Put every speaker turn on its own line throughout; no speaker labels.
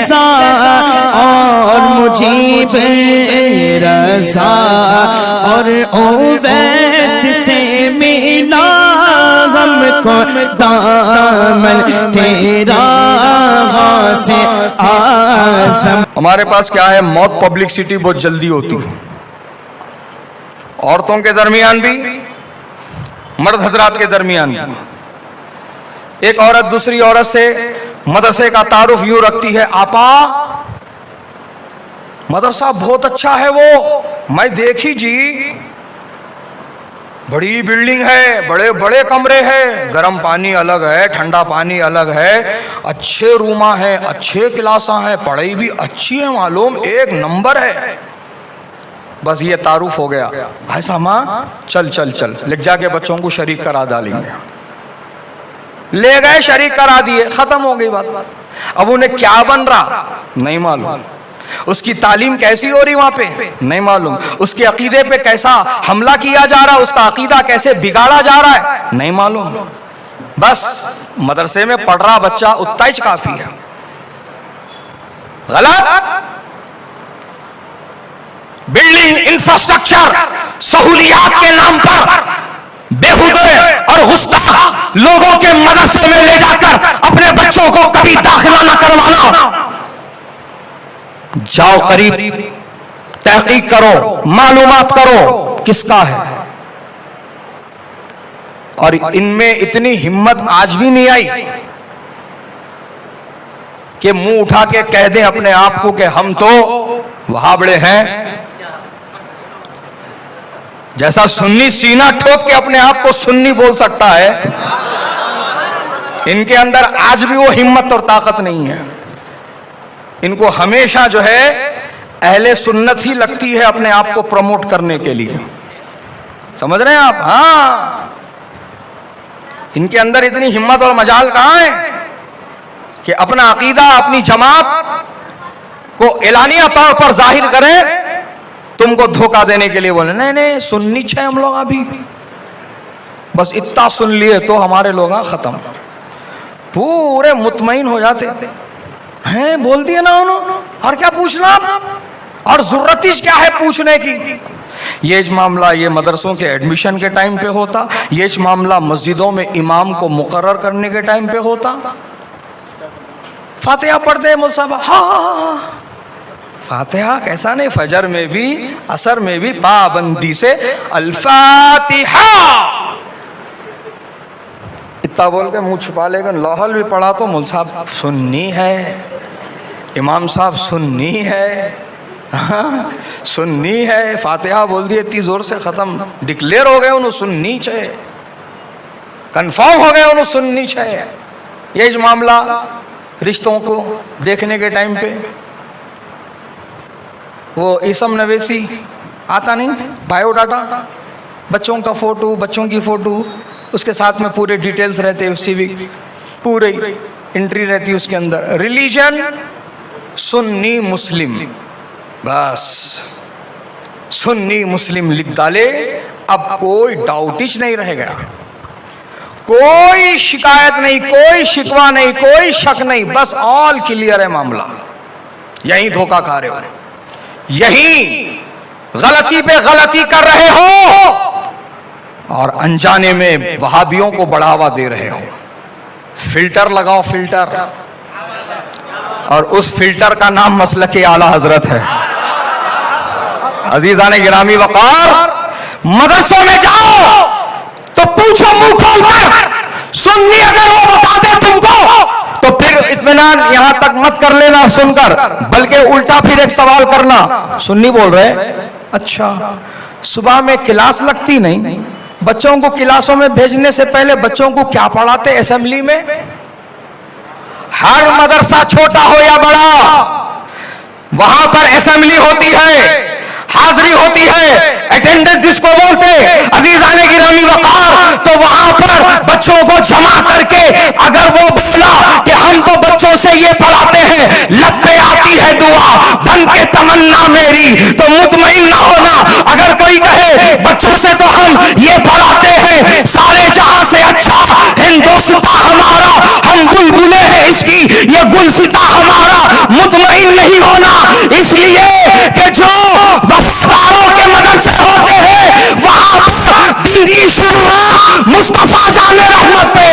रज़ा और मुजीब रज़ा और ओवैस से मिला हमको दामन तेरा से आज़म।
हमारे पास क्या है, मौत पब्लिसिटी बहुत जल्दी होती है, औरतों के दरमियान भी, मर्द हजरात के दरमियान भी। एक औरत दूसरी औरत से मदरसे का तारुफ यूं रखती है, आपा मदरसा बहुत अच्छा है वो, मैं देखी जी, बड़ी बिल्डिंग है, बड़े बड़े कमरे हैं, गर्म पानी अलग है, ठंडा पानी अलग है, अच्छे रूमा है, अच्छे क्लासा है, पढ़ाई भी अच्छी है, मालूम एक नंबर है। बस ये तारुफ हो गया, ऐसा माँ चल चल चल, ले जाके बच्चों को शरीक करा डालेंगे। ले गए, शरीक करा दिए, खत्म हो गई बात। अब उन्हें क्या बन रहा नहीं मालूम, उसकी तालीम कैसी हो रही वहां पे नहीं मालूम, उसके अकीदे पे कैसा हमला किया जा रहा है, उसका अकीदा कैसे बिगाड़ा जा रहा है नहीं मालूम। बस मदरसे में पढ़ रहा बच्चा उतना ही काफी है। गलत बिल्डिंग, इंफ्रास्ट्रक्चर, सहूलियात के नाम पर बेहुदे और गुस्ताख लोगों के मदरसे में ले जाकर अपने बच्चों को कभी दाखिला न करवाना। जाओ करीब तहकीक करो, मालूमात करो किसका है। और इनमें इतनी हिम्मत आज भी नहीं आई कि मुंह उठा के कह दें अपने आप को कि हम तो वहाबड़े हैं। जैसा सुन्नी सीना ठोक के अपने आप को सुन्नी बोल सकता है, इनके अंदर आज भी वो हिम्मत और ताकत नहीं है। इनको हमेशा जो है अहले सुन्नत ही लगती है अपने आप को प्रमोट करने के लिए, समझ रहे हैं आप? हाँ, इनके अंदर इतनी हिम्मत और मजाल कहां है कि अपना अकीदा, अपनी जमात को एलानिया तौर पर जाहिर करें, तुमको धोखा देने के लिए बोले नहीं नहीं सुन्नी है हम लोग, अभी बस इतना सुन लिए तो हमारे लोग खत्म, पूरे मुतमईन हो जाते हैं। बोल दिया ना उन्होंने, और क्या पूछना, और जरूरत ही क्या है पूछने की। ये मामला ये मदरसों के एडमिशन के टाइम पे होता, ये मामला मस्जिदों में इमाम को मुकर्रर करने के टाइम पे होता। फातिहा पढ़ते हैं मौलवी साहब, हाँ फातिहा कैसा नहीं, फजर में भी असर में भी पाबंदी से अल-फातिहा इतना बोल के मुंह छुपा लेगा। लाहौल भी पढ़ा तो मौलवी साहब सुन्नी है, इमाम साहब सुन्नी है, सुन्नी है, फातिहा बोल दिए इतनी जोर से खत्म, डिक्लेयर हो गए उन्होंने सुन्नी है, कंफर्म हो गए उन्होंने सुन्नी है। ये मामला रिश्तों को देखने के टाइम पे वो इसम नवेसी आता नहीं, बायोडाटा, बच्चों का फोटो, बच्चों की फोटो, उसके साथ में पूरे डिटेल्स रहते हैं, सिविक पूरे एंट्री रहती है उसके अंदर। रिलीजन सुन्नी मुस्लिम, बस सुन्नी मुस्लिम लिख डाले, अब कोई डाउट ही नहीं रहेगा, कोई शिकायत नहीं, कोई शिकवा नहीं, कोई शक नहीं, बस ऑल क्लियर है मामला। यही धोखा खा रहे हो, यही गलती पे गलती कर रहे हो और अनजाने में वहाबियों को बढ़ावा दे रहे हो। फिल्टर लगाओ, फिल्टर, और उस फिल्टर का नाम मसलके आला हजरत है। अजीजाने गिरामी वकार, मदरसों में जाओ तो पूछो मुंह खोल कर, सुन्नी अगर वो बता दे तुमको तो फिर इत्मीनान यहां तक मत कर लेना सुनकर, बल्कि उल्टा फिर एक सवाल करना, सुन्नी बोल रहे, अच्छा सुबह में क्लास लगती नहीं, बच्चों को क्लासों में भेजने से पहले बच्चों को क्या पढ़ाते असेंबली में? हर मदरसा छोटा हो या बड़ा, वहां पर असेंबली होती है, हाजिरी होती है, अटेंडेंस जिसको बोलते अजीजाने गिरामी वकार, तो वहां पर बच्चों को जमा करके अगर वो बोला कि हम तो बच्चों से ये पढ़ाते हैं, लब पे आती है दुआ बन के तमन्ना मेरी, तो मुतमईन ना होना। अगर कोई कहे बच्चों से तो हम ये पढ़ाते हैं, सारे जहां से अच्छा हिंदुस्तान हमारा, हम बुलबुले हैं इसकी, ये गुलसिता हमारा, दिन की शुरुआत मुस्तफा जाने रहमत पे,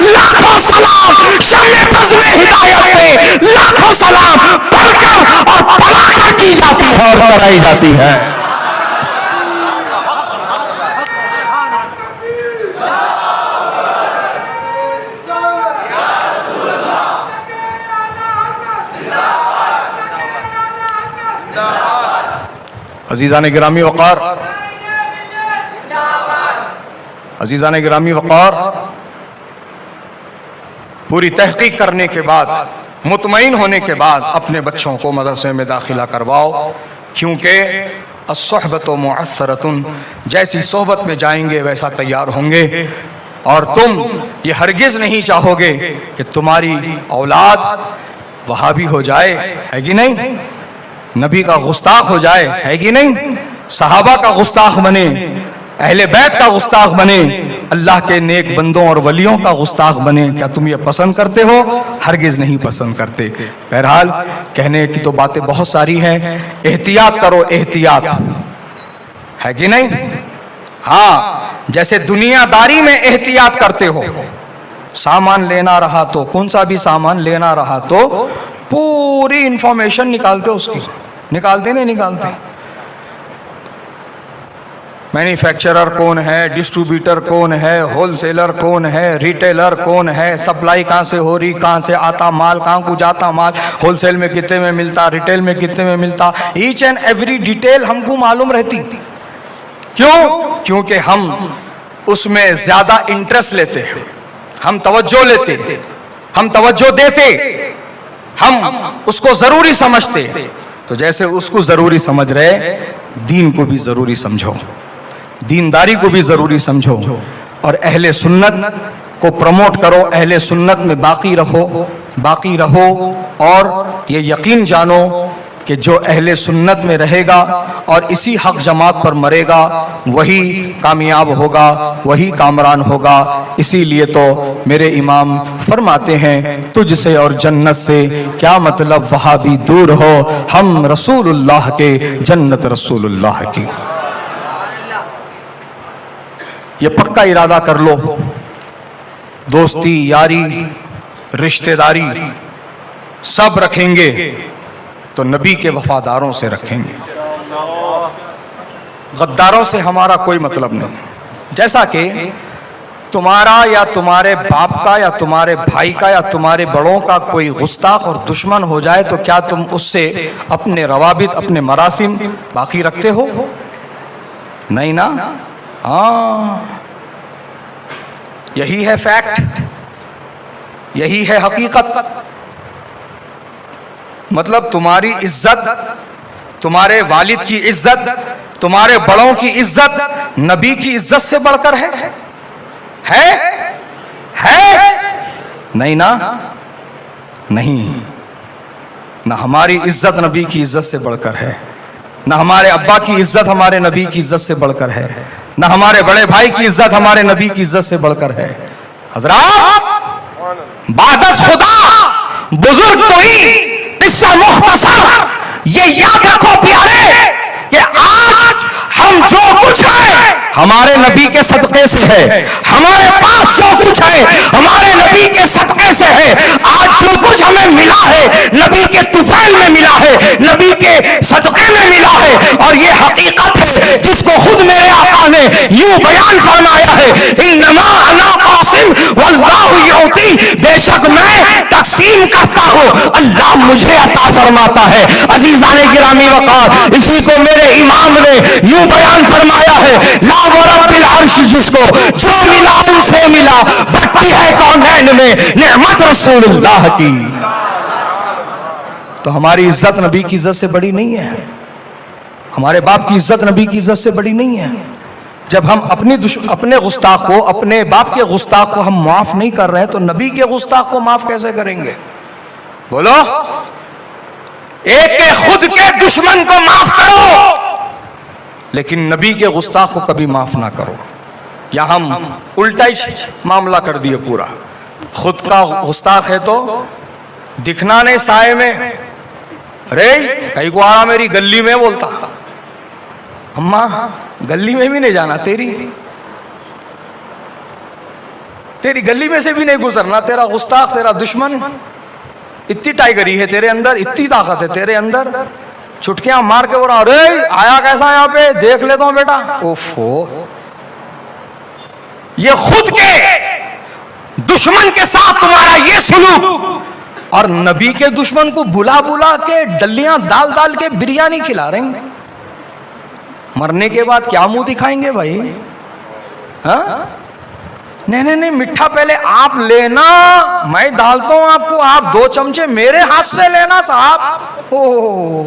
लाखों सलाम शम्मे बज़्म हिदायत पे, लाखों सलाम पढ़कर और पढ़ाकर की जाती है और कराई जाती है। अजीज़ान गिरामी वक़ार, अजीज़ान गिरामी वक़ार, पूरी तहकीक करने के बाद, मुतमईन होने के बाद अपने बच्चों को मदरसे में दाखिला करवाओ, क्योंकि अस्सहबतु मुअस्सरतुन, जैसी सोहबत में जाएंगे वैसा तैयार होंगे। और तुम ये हरगिज़ नहीं चाहोगे कि तुम्हारी औलाद वहाबी हो जाए, है कि नहीं, नबी का गुस्ताख हो जाए, है कि नहीं, सहाबा का गुस्ताख बने, अहले बैत का गुस्ताख बने, अल्लाह के नेक बंदों और वलियों का गुस्ताख बने। क्या तुम ये पसंद करते हो? हरगिज़ नहीं पसंद करते। बहरहाल कहने की तो बातें बहुत सारी हैं, एहतियात करो, एहतियात, है कि नहीं। हाँ, जैसे दुनियादारी में एहतियात करते हो, सामान लेना रहा तो, कौन सा भी सामान लेना रहा तो पूरी इंफॉर्मेशन निकालते, उसकी निकालते नहीं निकालते, मैन्युफैक्चरर कौन है, डिस्ट्रीब्यूटर कौन है, होलसेलर कौन है, रिटेलर कौन है, सप्लाई कहाँ से हो रही, कहाँ से आता माल, कहाँ को जाता माल, होलसेल में कितने में मिलता, रिटेल में कितने में मिलता, ईच एंड एवरी डिटेल हमको मालूम रहती। क्यों? क्योंकि हम उसमें ज़्यादा इंटरेस्ट लेते हैं, हम तवज्जो लेते, हम तवज्जो देते, हम उसको ज़रूरी समझते। तो जैसे उसको ज़रूरी समझ रहे, दीन को भी ज़रूरी समझो, दीनदारी को भी ज़रूरी समझो, और अहले सुन्नत को प्रमोट करो, अहले सुन्नत में बाकी रहो, और ये यकीन जानो कि जो अहले सुन्नत में रहेगा और इसी हक जमात पर मरेगा वही कामयाब होगा, वही कामरान होगा। इसीलिए तो मेरे इमाम फरमाते हैं, तुझसे और जन्नत से क्या मतलब वहाँ भी दूर हो, हम रसूलुल्लाह के, जन्नत रसूलुल्लाह की। ये पक्का इरादा कर लो, दोस्ती यारी रिश्तेदारी सब रखेंगे तो नबी के वफादारों से रखेंगे, गद्दारों से हमारा कोई मतलब नहीं। जैसा कि तुम्हारा या तुम्हारे बाप का या तुम्हारे भाई का या तुम्हारे बड़ों का कोई गुस्ताख और दुश्मन हो जाए तो क्या तुम उससे अपने रवाबित, अपने मरासिम बाकी रखते हो? नहीं ना। हाँ, यही है फैक्ट, यही है हकीकत। मतलब तुम्हारी इज्जत, तुम्हारे वालिद की इज्जत, तुम्हारे बड़ों की इज्जत नबी की इज्जत से बढ़कर है? नहीं ना, नहीं ना। हमारी इज्जत नबी की इज्जत से बढ़कर है, ना हमारे अब्बा की इज्जत हमारे नबी की इज्जत से बढ़कर है, ना हमारे बड़े भाई की इज्जत हमारे नबी की इज्जत से बढ़कर है। हज़रात, बादस खुदा बुजुर्ग कोई किस्सा मुख्तसर, ये याद रखो प्यारे कि आज हम जो कुछ है हमारे नबी के सदक़े से है, हमारे पास जो कुछ है हमारे नबी के सदक़े से है। आज जो कुछ हमें मिला है नबी के तुफैल में मिला है, नबी के सदक़े में मिला है, और ये हकीकत है जिसको खुद मेरे आका ने यूं बयान फरमाया है, इन्नमा अना क़ासिम वल्लाहु युती, बेशक मैं तक़सीम करता हूँ, अल्लाह मुझे अता फरमाता है। अज़ीज़ाने गिरामी वक़ार, इसी को मेरे इमाम ने यूं बयान फरमाया है, ला व रब्बिल अर्श, जिसको जो मिला उनसे मिला, बट्टी है कौनैन में नेमत रसूलुल्लाह की। तो हमारी इज्जत नबी की इज्जत से बड़ी नहीं है, हमारे बाप की इज्जत नबी की इज्जत से बड़ी नहीं है। जब हम अपने गुस्ताख को, अपने बाप के गुस्ताख को हम माफ नहीं कर रहे हैं तो नबी के गुस्ताख को माफ कैसे करेंगे? बोलो। एक के खुद के दुश्मन को माफ करो, लेकिन नबी के गुस्ताख को कभी माफ ना करो। या हम उल्टा ही मामला कर दिए पूरा, खुद का गुस्ताख है तो दिखना नहीं साए में, अरे कहीं को आ रहा मेरी गली में, बोलता अम्मा गली में भी नहीं जाना तेरी, तेरी गली में से भी नहीं गुजरना, तेरा गुस्ताख, तेरा दुश्मन। इतनी टाइगरी है तेरे अंदर, इतनी ताकत है तेरे अंदर, चुटकियां मार के बोला अरे आया कैसा यहाँ पे, देख लेता हूं बेटा। ओफो, ये खुद के दुश्मन के साथ तुम्हारा ये सुलूक, और नबी के दुश्मन को बुला बुला के डलियां डाल डाल के बिरयानी खिला रहे हैं। मरने के बाद क्या मुंह दिखाएंगे भाई? हाँ, नहीं, मीठा पहले आप लेना, मैं डालता हूं आपको, आप 2 चमचे मेरे हाथ से लेना साहब। ओ,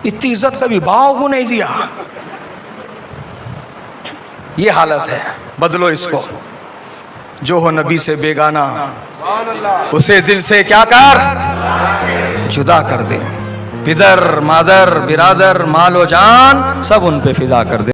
इतनी इज्जत कभी बाव को नहीं दिया। ये हालत है, बदलो इसको। जो हो नबी से बेगाना, उसे दिल से क्या कर, जुदा कर दे। पिदर, मादर, बिरादर, मालो जान सब उन पे फिदा कर दे।